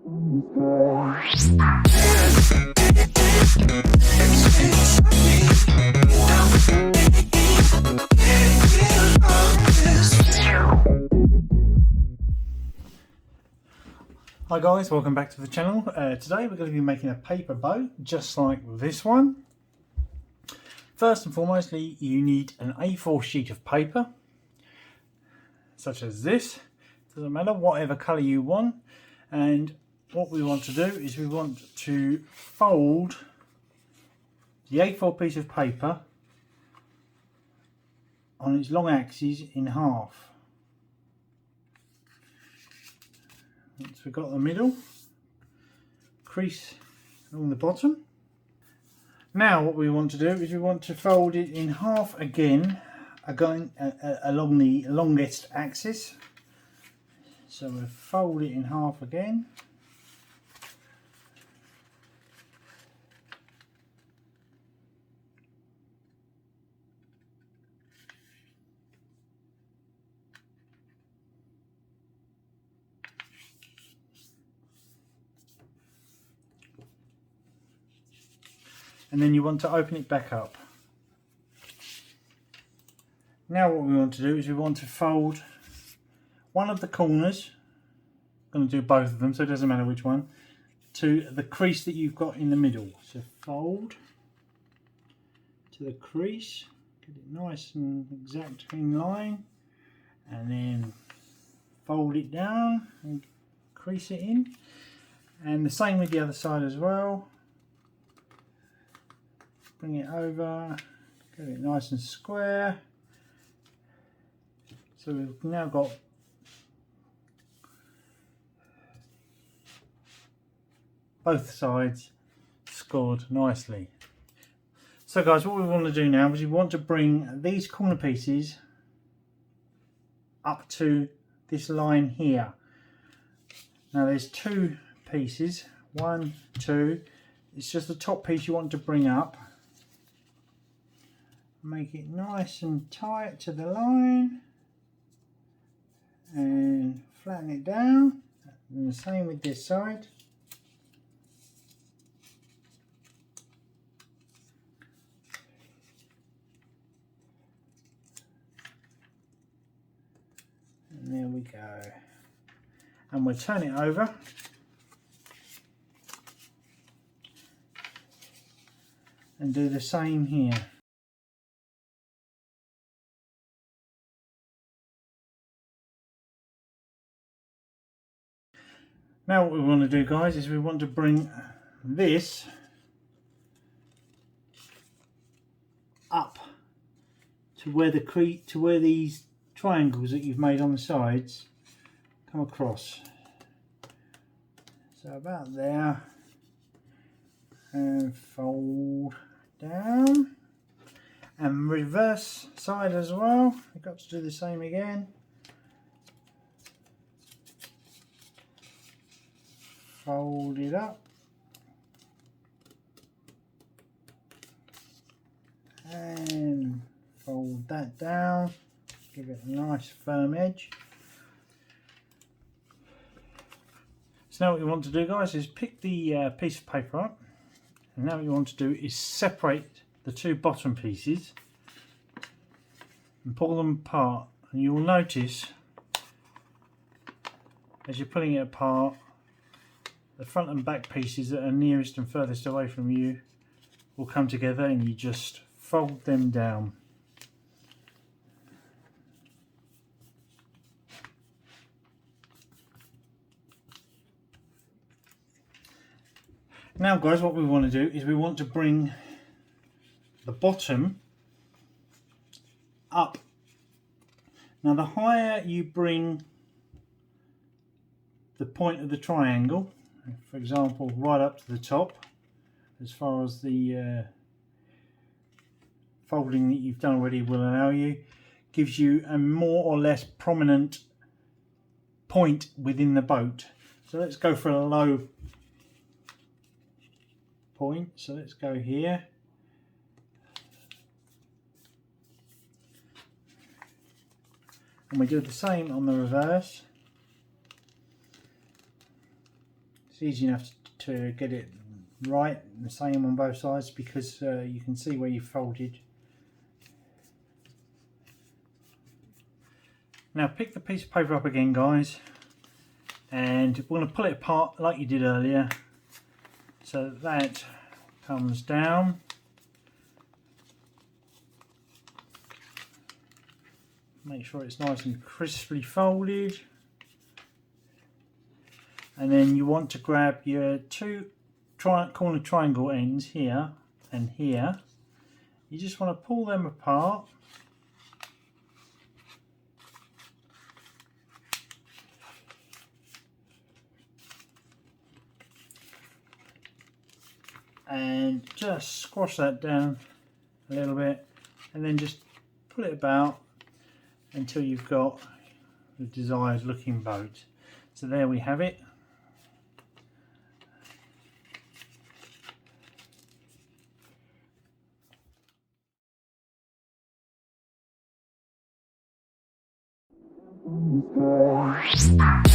Hi guys, welcome back to the channel. Today we're going to be making a paper bow just like this one. First and foremost, you need an A4 sheet of paper such as this. Doesn't matter, whatever colour you want. And what we want to do is we want to fold the A4 piece of paper on its long axis in half. Once we've got the middle, crease along the bottom. Now what we want to do is we want to fold it in half again along the longest axis. So we'll fold it in half again. And then you want to open it back up. Now what we want to do is we want to fold one of the corners, I'm going to do both of them so it doesn't matter which one, to the crease that you've got in the middle. So fold to the crease, get it nice and exact in line, and then fold it down and crease it in. And the same with the other side as well. Bring it over, get it nice and square. So we've now got both sides scored nicely. So guys, what we want to do now is we want to bring these corner pieces up to this line here. Now there's two pieces, 1, 2. It's just the top piece you want to bring up. Make it nice and tight to the line and flatten it down, and the same with this side. And there we go, and we'll turn it over and do the same here. Now what we want to do guys is we want to bring this up to where these triangles that you've made on the sides come across. So about there, and fold down, and reverse side as well. You've got to do the same again. Fold it up and fold that down, give it a nice firm edge. So now what you want to do guys is pick the piece of paper up, and now what you want to do is separate the two bottom pieces and pull them apart, and you will notice as you're pulling it apart, the front and back pieces that are nearest and furthest away from you will come together, and you just fold them down. Now guys, what we want to do is we want to bring the bottom up. Now the higher you bring the point of the triangle, for example right up to the top, as far as the folding that you've done already will allow you, gives you a more or less prominent point within the boat. So let's go for a low point, so let's go here. And we do the same on the reverse. It's easy enough to get it right, the same on both sides, because you can see where you folded. Now pick the piece of paper up again, guys, and we're going to pull it apart like you did earlier, so that comes down. Make sure it's nice and crisply folded, and then you want to grab your two corner triangle ends here and here. You just want to pull them apart. And just squash that down a little bit, and then just pull it about until you've got the desired looking boat. So there we have it. Good.